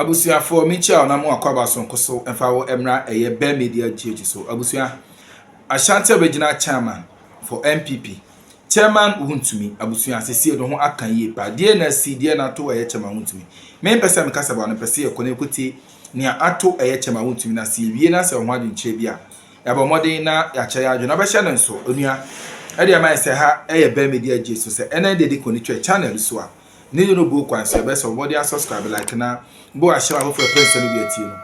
Abusia for Micha na mo akwaba sonko so emfa wo emra eye be media GH so abusia Ashanti original chairman for MPP chairman Wøntumi abusia sesi do ho akan ye pa de na si de na to eye chairman Wøntumi me pese me kasa ba no pese ye kone kuti ni ato eye chairman Wøntumi na si wie na se ho ade nche bia ya ba modern na ya cha ya adwo na ba hye no so onua e de ma se ha eye be media GH so se ena de de koni channel so a ni no bo kwan se be so body subscribe like na bo a share for friends no bi atie no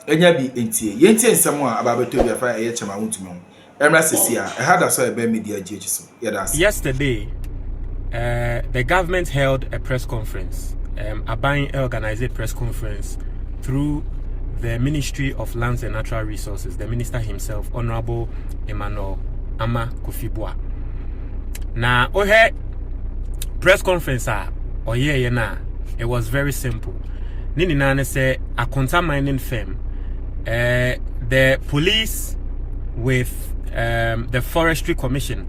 enya bi entie yentie nsem a ababeto bi afa eye chama Wøntumi ho emra sesia e hada so e be media GH so yesterday the government held a press conference a buying organized press conference through the Ministry of Lands and Natural Resources, the minister himself, Honorable Emmanuel Ama Kofibua. Now press conference it was very simple. Nini nane say Akonta mining firm, the police with the forestry commission,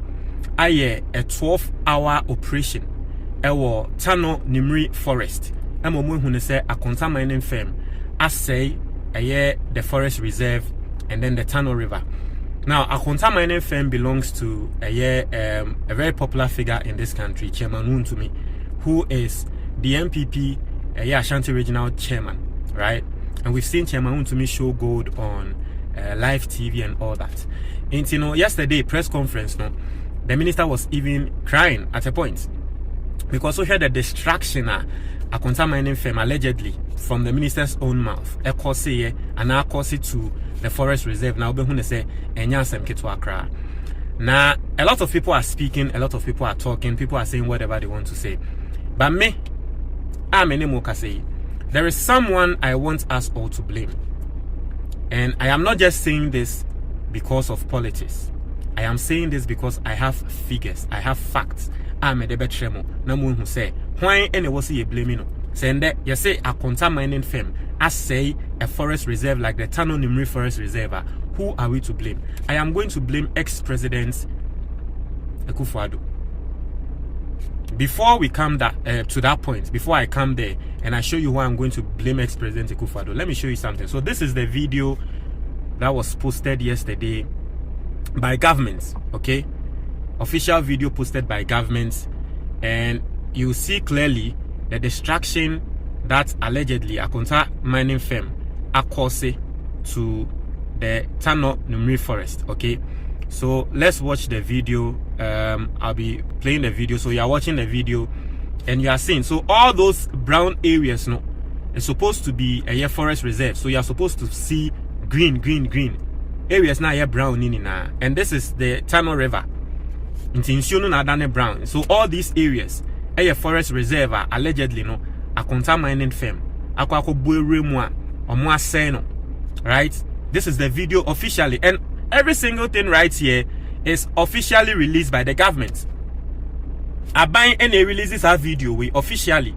a 12-hour operation. Ewo Tano Nimri Forest. Emomu hune say Akonta mining firm, say the forest reserve and then the Tano River. Now, Akonta mining firm belongs to a very popular figure in this country, Chairman Wøntumi, who is the MPP Ashanti Regional Chairman, right? And we've seen Chairman Wøntumi show gold on live TV and all that. And you know, yesterday press conference, the minister was even crying at a point because we heard the distraction Akonta mining firm allegedly from the minister's own mouth. And now cause it to the forest reserve. Now say now a lot of people are speaking, a lot of people are talking, people are saying whatever they want to say. But me, there is someone I want us all to blame. And I am not just saying this because of politics. I am saying this because I have figures, I have facts. I'm a debetremo. Namu who say, why any was ye blaming? Saying that you say Akonta mining firm, I say a forest reserve like the Tano Nimri Forest Reserve. Who are we to blame? I am going to blame ex-president Akufo-Addo. Before we come to that point, before I come there and I show you why I'm going to blame ex-president Akufo-Addo, let me show you something. So this is the video that was posted yesterday by government, okay? Official video posted by government, and you see clearly the distraction that allegedly Akonta mining firm are causing to the Tano Nimri Forest, okay? So let's watch the video. I'll be playing the video. So you are watching the video and you are seeing. So all those brown areas, is supposed to be a forest reserve. So you are supposed to see green areas now here brown in now. And this is the Tano River. In brown. So all these areas, a forest reserve allegedly Akonta mining firm. Right? This is the video officially, and every single thing right here is officially released by the government. Aban any releases a video we officially.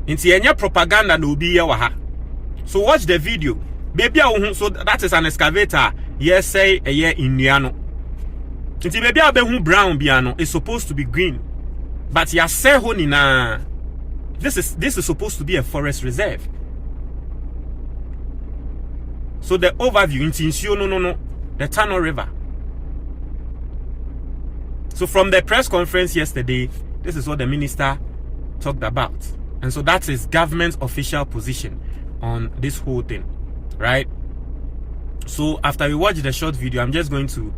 Into any propaganda no be here. So watch the video. Baby, so that is an excavator. Yes, say a year in Niano. Into baby who brown piano is supposed to be green, but ya say honina. This is supposed to be a forest reserve. So the overview into the Tano River. So from the press conference yesterday, this is what the minister talked about. And so that is government's official position on this whole thing, right? So after we watch the short video, I'm just going to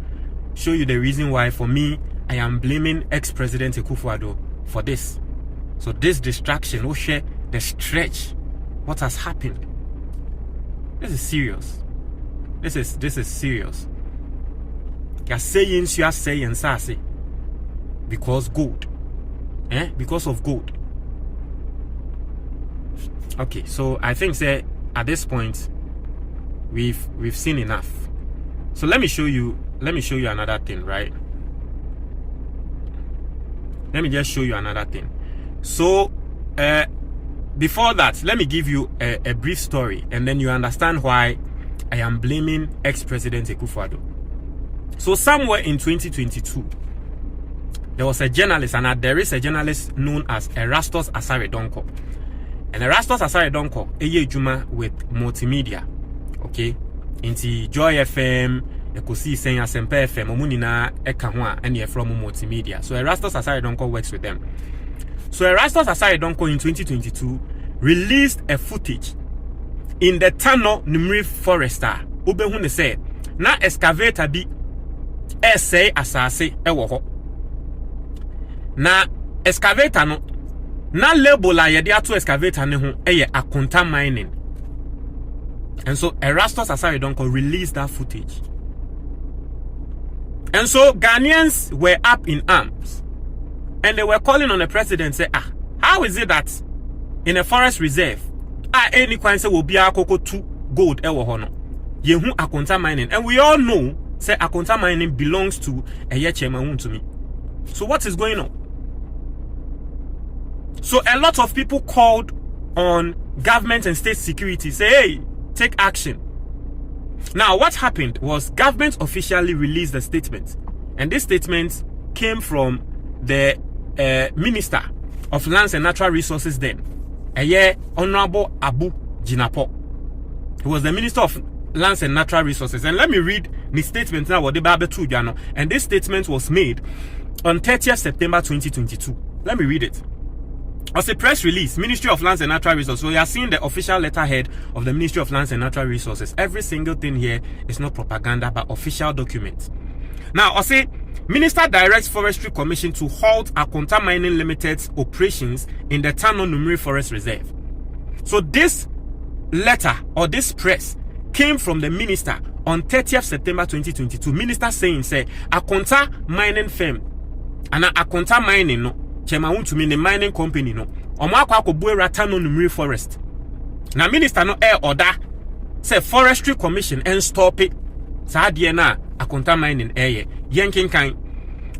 show you the reason why, for me, I am blaming ex-president Akufo-Addo for this. So this distraction, the stretch, what has happened. This is serious. This is serious. You're saying Sase because gold. Because of gold. Okay, so I think at this point we've seen enough. So let me show you another thing, right? Let me just show you another thing. So before that, let me give you a brief story, and then you understand why I am blaming ex-president Akufo-Addo. So somewhere in 2022, there was a journalist, and there is a journalist known as Erastus Asaredonko. And Erastus Asare Donko, Eye Juma with multimedia. Okay? Inti Joy FM, Ekosi Senya Sempe FM, Omunina Ekahwa, and you're from multimedia. So Erastus Asare Donko works with them. So Erastus Asare Donko in 2022 released a footage in the Tano Numri Forester. Ubehune said, na excavator bi essay asase ewo ho. Na excavator no na label a yede ato excavator ne ho eye Akonta mining. And so Erastus Asare Donko released that footage. And so Ghanaians were up in arms. And they were calling on the president, say, how is it that in a forest reserve, any coin say will be a cocoa 2 gold ewo hono? Yehu Akonta mining. And we all know, say Akonta mining belongs to a Wøntumi. So what is going on? So a lot of people called on government and state security, say, hey, take action. Now, what happened was government officially released a statement. And this statement came from the Minister of Lands and Natural Resources then, Honorable Abu Jinapo. He was the Minister of Lands and Natural Resources. And let me read the statement now. And this statement was made on 30th September 2022. Let me read it. As a press release, Ministry of Lands and Natural Resources. So you are seeing the official letterhead of the Ministry of Lands and Natural Resources. Every single thing here is not propaganda, but official documents. Now, I say, Minister directs Forestry Commission to halt Akonta Mining Limited's operations in the Tano Numri Forest Reserve. So this letter or this press came from the minister on 30th September 2022. Minister saying, say, Akonta mining firm and Akonta mining no. Chema Wøntumi the mining company no omo akwa akobue Tano Numri forest. Na minister no order say Forestry Commission and stop it. Sa de na Akonta mining yenkin kan.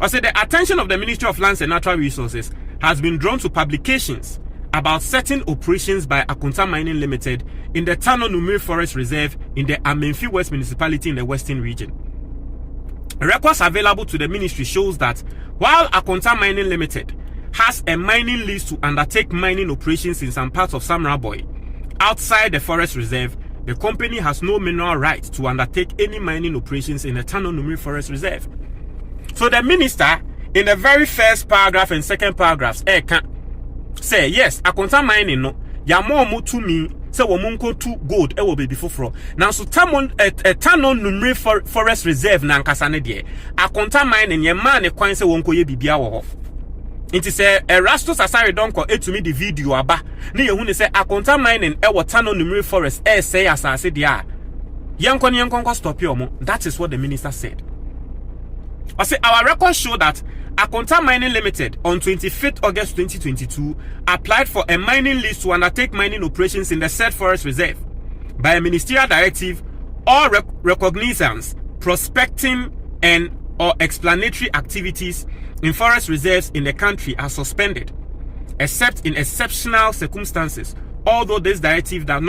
I said the attention of the Ministry of Lands and Natural Resources has been drawn to publications about certain operations by Akonta Mining Limited in the Tano Numri Forest Reserve in the Amenfi West Municipality in the Western region. Records available to the ministry shows that while Akonta Mining Limited has a mining lease to undertake mining operations in some parts of Samraboy outside the forest reserve, the company has no mineral right to undertake any mining operations in the Tano Numri Forest Reserve. So the minister, in the very first paragraph and second paragraphs, say yes, Akonta mining no, ya mo Wøntumi say womunko 2 gold will be before. Now so Tano Numri Forest Reserve na nkasane de. Akonta mining ye man e kwan say wonko ye bibia wo ho. Inti say Erastus Asare Donko etumi the video aba na yehu ne say Akonta mining e Tano Numri Forest say asase de a yenkon stop your mo. That is what the minister said. I say our records show that Akonta Mining Limited on 25th August 2022 applied for a mining lease to undertake mining operations in the said forest reserve. By a ministerial directive, all recognizance, prospecting and or explanatory activities in forest reserves in the country are suspended, except in exceptional circumstances. Although this directive does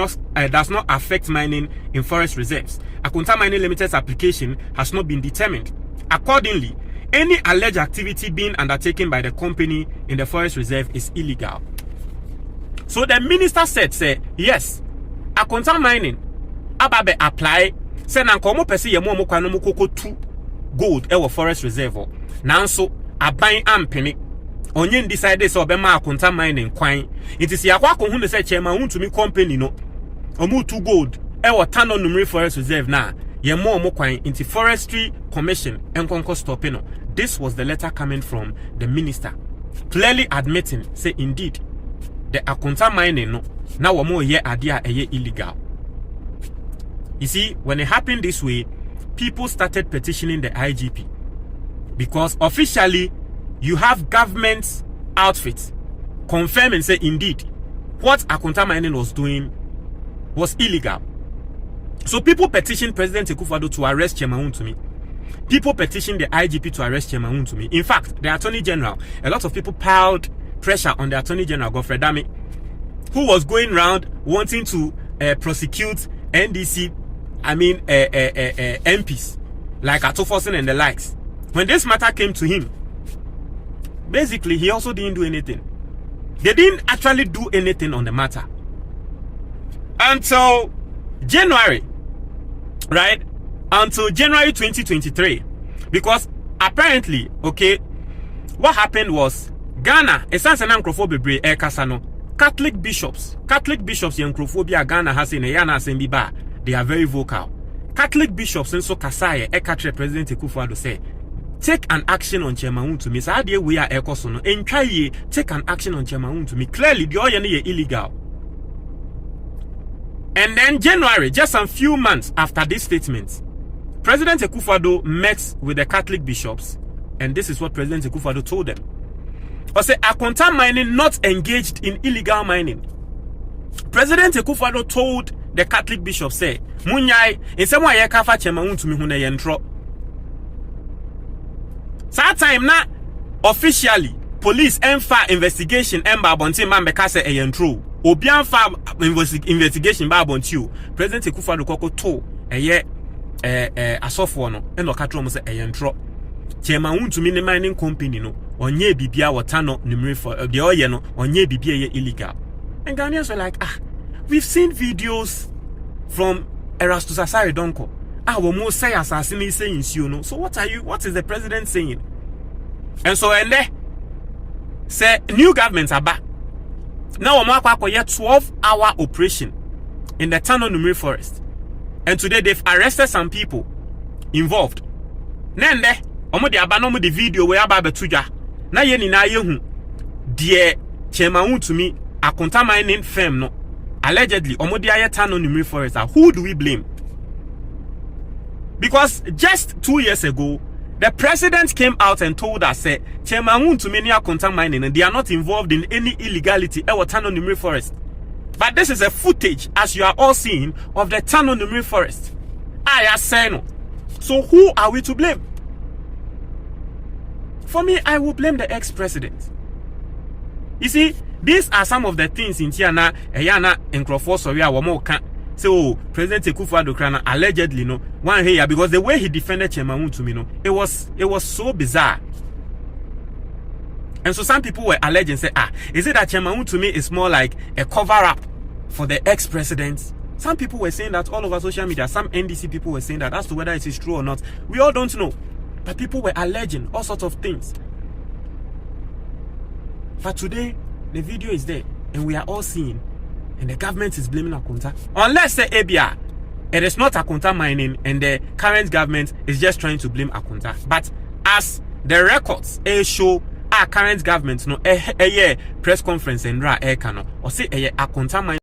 not affect mining in forest reserves, Akonta Mining Limited's application has not been determined. Accordingly, any alleged activity being undertaken by the company in the forest reserve is illegal. So the minister said, say, yes, Akonta mining, ababe apply, say nankomo pesi yemo mo kwano mo koko 2 gold ewo forest reserve. Nanso, aban ampene. Onye decide say obema Akonta mining kwan. It is yakwa kohunu say chairman Wøntumi company no. Omu 2 gold ewo Tano Numri Forest Reserve na. Yemo mo kwan into Forestry Commission enkonko stopino. This was the letter coming from the minister, clearly admitting, say indeed, the Akonta mining no, now womo ye adia eye illegal. You see, when it happened this way, people started petitioning the IGP because officially you have government outfits confirming, say indeed, what Akonta mining was doing was illegal. So people petitioned President Akufo-Addo to arrest Chairman Wøntumi. People petitioned the IGP to arrest Chairman Wøntumi. In fact, the Attorney General, a lot of people piled pressure on the Attorney General, Godfred Dame, who was going around wanting to prosecute NDC, MPs, like Atofosin and the likes. When this matter came to him, basically, he also didn't do anything. They didn't actually do anything on the matter until January, right? Until January 2023, because apparently, okay, what happened was Ghana, essentially Nkrofo Kasano, Catholic bishops, Nkrofobia Ghana has in a Yana Sembiba, they are very vocal. Catholic bishops and so Kasai, Ekatre President Akufo-Addo say, take an action on Chairman Wøntumi. So how we are Ekosono and try take an action on Chairman Wøntumi. Clearly, the oil is illegal. And then January, just a few months after this statement, President Akufo-Addo met with the Catholic bishops, and this is what President Akufo-Addo told them. Or say Akonta mining not engaged in illegal mining. President Akufo-Addo told the Catholic bishops, say, Munyai, in some way I kafa Chairman Wøntumi hune yentro. That time na officially police enfa investigation emba abonti man beka se eyentro obi anfa investigation ba abonti President Akufo-Addo koko to eye asofo no e no ka tro mo se eyentro Chairman Wøntumi ne mining company no onye bibia water no numere for the oye no onye bibia ye illegal. And Ghanaians were like, we've seen videos from Erastus Asare Donko. We most say assassin saying you know. So what is the president saying? And so and there say new governments are back. Now we have a 12-hour operation in the Tano Numeri forest. And today they've arrested some people involved. Nende omo de abanomo the video where aba betuja. Na ye ni na ye hu de Chairman Wøntumi Akonta mining firm no. Allegedly omo de aye Tano Numeri forest. Who do we blame? Because just 2 years ago, the president came out and told us, say, Chairman Wøntumi ni Akonta mining, and they are not involved in any illegality at Tano Numeri forest. But this is a footage, as you are all seeing, of the Tano Numeri forest. I say no. So who are we to blame? For me, I will blame the ex-president. You see, these are some of the things in Tiana, Eyana, and Nkrofo Soria, Wamoka. So President Akufo-Addo Krana allegedly no one here because the way he defended Chairman Wøntumi no it was so bizarre. And so some people were alleging say is it that Chairman Wøntumi is more like a cover-up for the ex-president? Some people were saying that all over social media. Some NDC people were saying that. As to whether it is true or not, we all don't know. But people were alleging all sorts of things. But today the video is there and we are all seeing. And the government is blaming Akonta. Unless the ABR, it is not Akonta mining and the current government is just trying to blame Akonta. But as the records show, our current government, no, press conference and ra or say Akonta mining.